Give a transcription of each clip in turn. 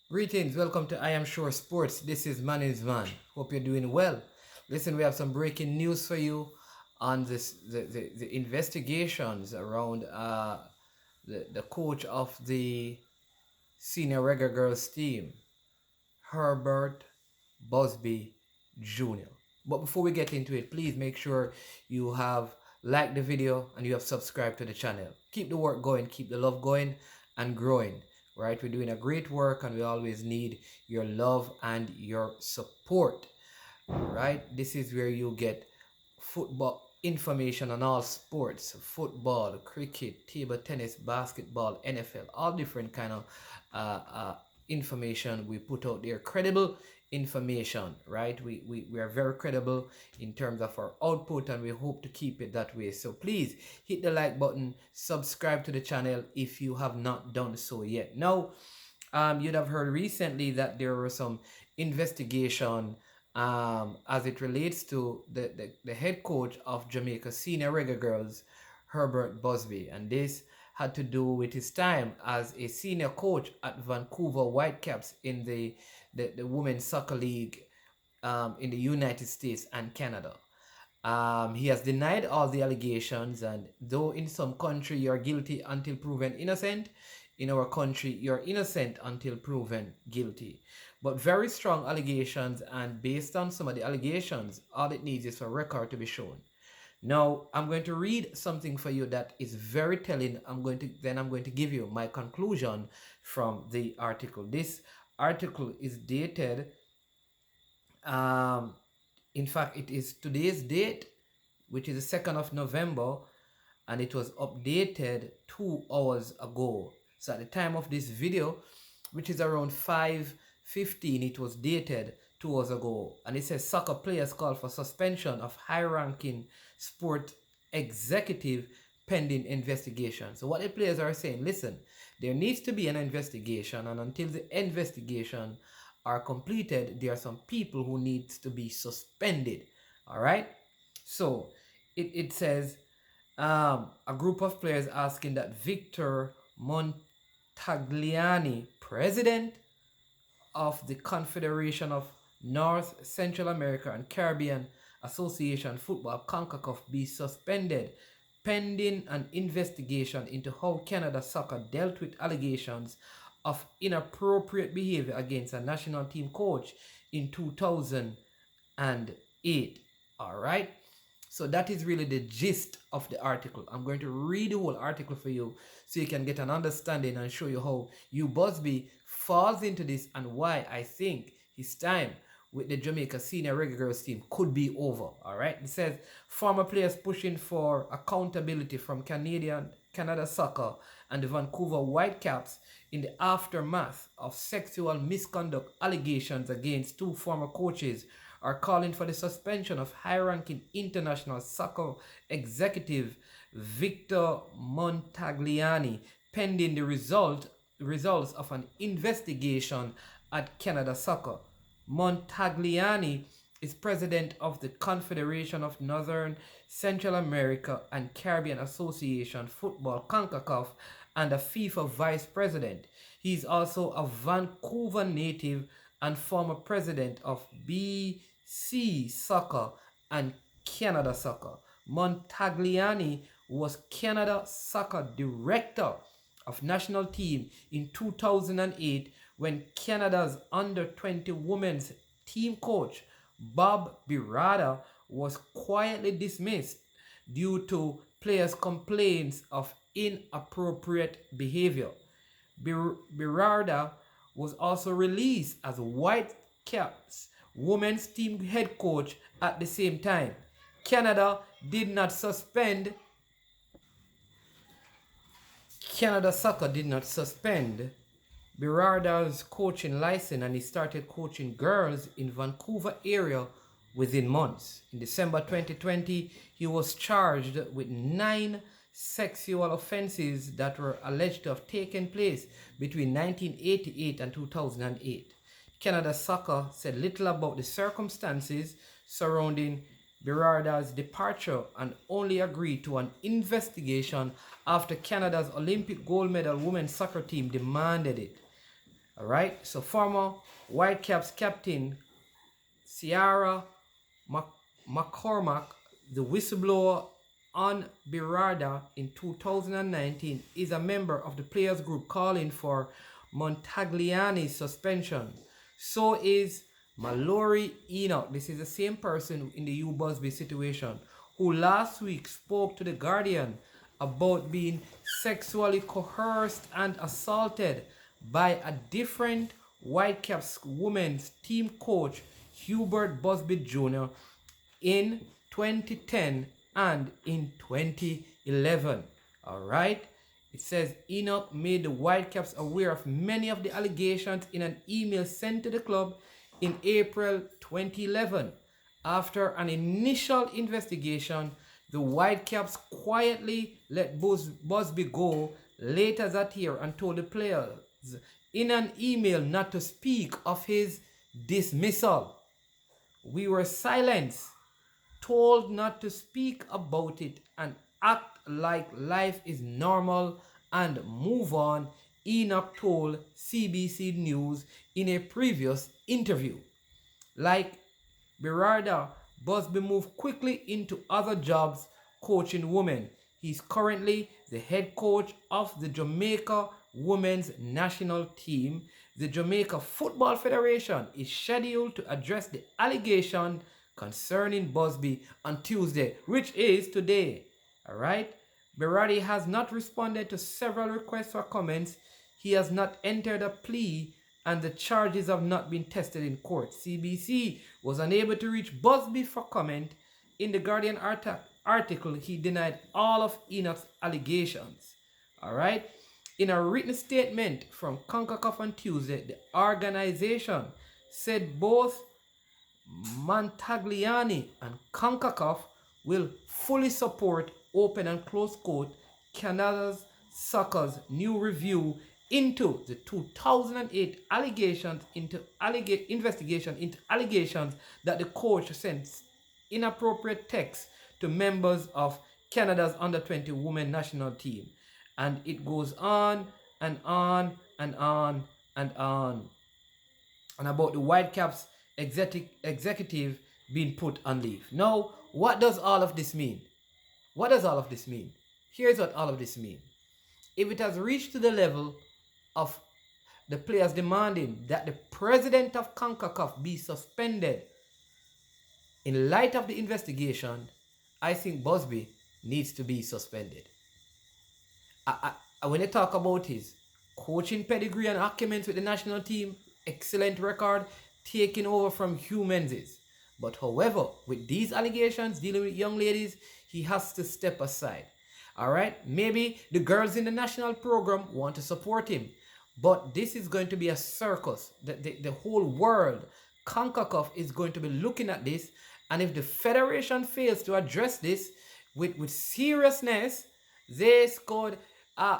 Greetings, welcome to I Am Sure Sports. This is Man's Man. Hope you're doing well. Listen, we have some breaking news for you on the investigations around the coach of the senior Reggae Girls team, Hubert Busby Jr. But before we get into it, please make sure you have liked the video and you have subscribed to the channel. Keep the work going, keep the love going and growing. Right? We're doing a great work and we always need your love and your support. Right? This is where you get football information on all sports, football, cricket, table tennis, basketball, NFL, all different kind of uh, uh, information we put out there. Credible information, right? We are very credible in terms of our output and we hope to keep it that way. So please hit the like button, subscribe to the channel if you have not done so yet. Now, you'd have heard recently that there were some investigation as it relates to the head coach of Jamaica Senior Reggae Girls, Hubert Busby. And this had to do with his time as a senior coach at Vancouver Whitecaps in the Women's Soccer League in the United States and Canada. He has denied all the allegations, and though in some country you're guilty until proven innocent, in our country you're innocent until proven guilty. But very strong allegations, and based on some of the allegations, all it needs is for record to be shown. Now, I'm going to read something for you that is very telling. I'm going to give you my conclusion from the article. This article is dated in fact, it is today's date, which is the 2nd of November, and it was updated 2 hours ago. So at the time of this video, which is around 5:15, it was dated 2 hours ago. And it says soccer players call for suspension of high-ranking sport executive pending investigation. So what the players are saying, listen, there needs to be an investigation, and until the investigation are completed, there are some people who needs to be suspended. All right. So it says a group of players asking that Victor Montagliani, president of the Confederation of North Central America and Caribbean Association Football, CONCACAF, be suspended pending an investigation into how Canada Soccer dealt with allegations of inappropriate behavior against a national team coach in 2008. All right. So that is really the gist of the article. I'm going to read the whole article for you so you can get an understanding and show you how Hugh Busby falls into this and why I think his time with the Jamaica Senior Reggae Girls team could be over. All right. It says former players pushing for accountability from Canada Soccer and the Vancouver Whitecaps in the aftermath of sexual misconduct allegations against two former coaches are calling for the suspension of high-ranking international soccer executive Victor Montagliani pending the results of an investigation at Canada Soccer. Montagliani is president of the Confederation of Northern Central America and Caribbean Association Football, CONCACAF, and a FIFA vice president. He is also a Vancouver native and former president of BC Soccer and Canada Soccer. Montagliani was Canada Soccer director of national team in 2008 when Canada's under-20 women's team coach Bob Birada was quietly dismissed due to players' complaints of inappropriate behavior. Birada was also released as Whitecaps women's team head coach at the same time. Canada Soccer did not suspend Birarda's coaching license, and he started coaching girls in Vancouver area within months. In December 2020, he was charged with 9 sexual offenses that were alleged to have taken place between 1988 and 2008. Canada Soccer said little about the circumstances surrounding Birarda's departure and only agreed to an investigation after Canada's Olympic gold medal women's soccer team demanded it. All right. So former Whitecaps captain Ciara McCormack, the whistleblower on Berarda in 2019, is a member of the players group calling for Montagliani's suspension. So is Mallory Enoch. This is the same person in the Hubert Busby situation, who last week spoke to The Guardian about being sexually coerced and assaulted by a different Whitecaps women's team coach, Hubert Busby Jr., in 2010 and in 2011. All right. It says Enoch made the Whitecaps aware of many of the allegations in an email sent to the club in April 2011. After an initial investigation, the Whitecaps quietly let Busby go later that year and told the players in an email not to speak of his dismissal. We were silenced, told not to speak about it and act like life is normal and move on, Enoch told CBC News in a previous interview. Like Berarda, Busby moved quickly into other jobs coaching women. He's currently the head coach of the Jamaica women's national team. The Jamaica Football Federation is scheduled to address the allegation concerning Busby on Tuesday, which is today. All right. Berardi has not responded to several requests for comments. He has not entered a plea and the charges have not been tested in court. CBC was unable to reach Busby for comment. In the Guardian article, he denied all of Enoch's allegations. All right. In a written statement from CONCACAF on Tuesday, the organization said both Montagliani and CONCACAF will fully support, open and close quote, Canada's soccer's new review into the 2008 investigation into allegations that the coach sent inappropriate texts to members of Canada's under-20 women national team. And it goes on and on and on and on. And about the Whitecaps executive being put on leave. Now, what does all of this mean? What does all of this mean? Here's what all of this means. If it has reached to the level of the players demanding that the president of CONCACAF be suspended in light of the investigation, I think Busby needs to be suspended. When they talk about his coaching pedigree and acumen with the national team, excellent record, taking over from Hugh Menzies. But however, with these allegations dealing with young ladies, he has to step aside. All right, maybe the girls in the national program want to support him, but this is going to be a circus. The whole world, CONCACAF, is going to be looking at this, and if the federation fails to address this with seriousness, they could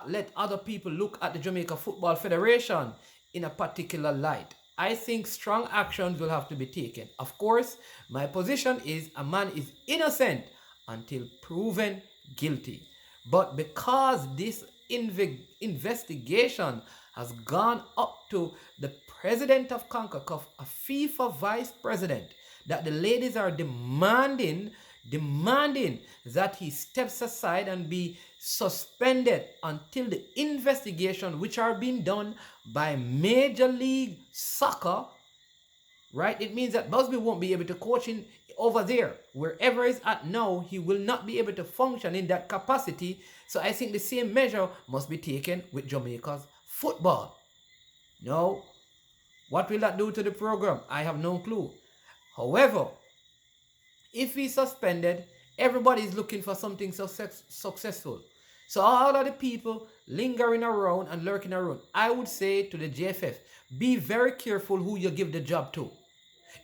let other people look at the Jamaica Football Federation in a particular light. I think strong actions will have to be taken. Of course, my position is a man is innocent until proven guilty. But because this investigation has gone up to the president of CONCACAF, a FIFA vice president, that the ladies are demanding that he steps aside and be suspended until the investigation, which are being done by Major League Soccer, right? It means that Busby won't be able to coach in over there. Wherever he's at now, he will not be able to function in that capacity. So I think the same measure must be taken with Jamaica's football. Now, what will that do to the program? I have no clue. However, if he's suspended, everybody is looking for something successful. So all of the people lingering around and lurking around, I would say to the JFF, be very careful who you give the job to.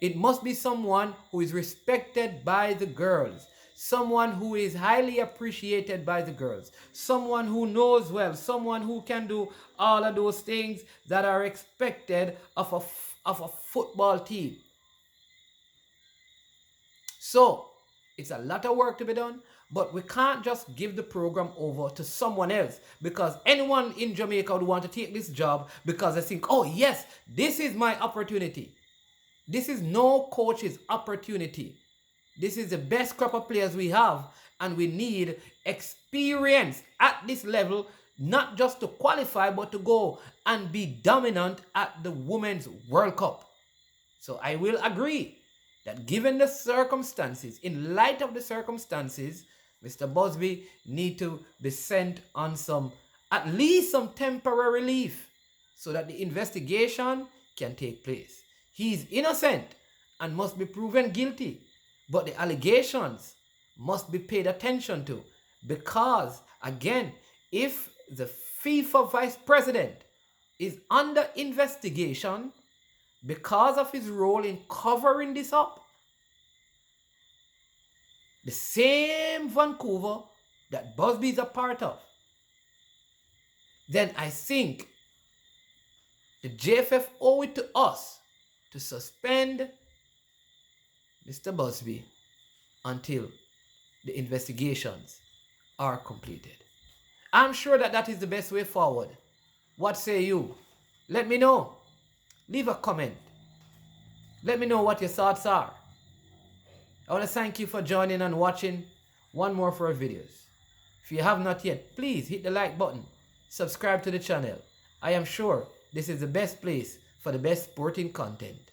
It must be someone who is respected by the girls, someone who is highly appreciated by the girls, someone who knows well, someone who can do all of those things that are expected of a football team. So, it's a lot of work to be done, But we can't just give the program over to someone else, because anyone in Jamaica would want to take this job because they think, oh yes, this is my opportunity. This is no coach's opportunity. This is the best crop of players we have, and we need experience at this level, not just to qualify, but to go and be dominant at the Women's World Cup. So I will agree that given the circumstances, in light of the circumstances, Mr. Busby need to be sent on at least some temporary relief so that the investigation can take place. He is innocent and must be proven guilty, but the allegations must be paid attention to, because, again, if the FIFA vice president is under investigation because of his role in covering this up, the same Vancouver that Busby is a part of, then I think the JFF owe it to us to suspend Mr. Busby until the investigations are completed. I'm sure that that is the best way forward. What say you? Let me know. Leave a comment. Let me know what your thoughts are. I want to thank you for joining and watching one more for our videos. If you have not yet, please hit the like button. Subscribe to the channel. I am sure this is the best place for the best sporting content.